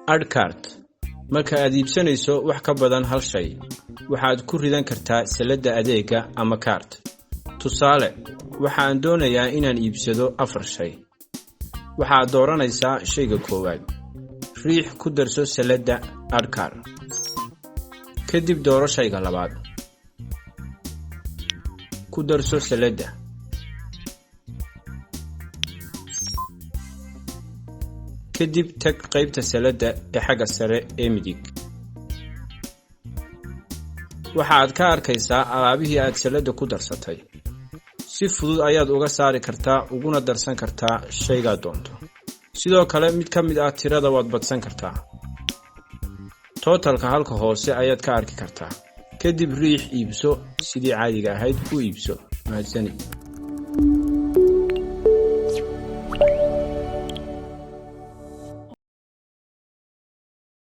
Add cart. Marka aad iibsanayso wax ka badan hal shay, waxaad ku ridan kartaa salada adeega ama cart. Tusaale, waxaan doonayaa inaan iibsado 4 shay. Waxaad dooranaysaa shayga koowaad. Riix ku darso salada add cart. Kadib dooro shayga labaad. Ku darso salada. Kadib tag qaybta salada ee xagga sare ee midig. Waxaad ka arkaysaa alaabihii aad salada ku darsatay. Si fudud ayaad uga saari kartaa uguna darsan kartaa shayga doonto. Sidoo kale mid ka mid ah tirada waad badsan kartaa. Totalka halka hoose ayaad ka arki kartaa. Kadib riix iibso sidii caadiga ahayd u iibso. Mahadsanid.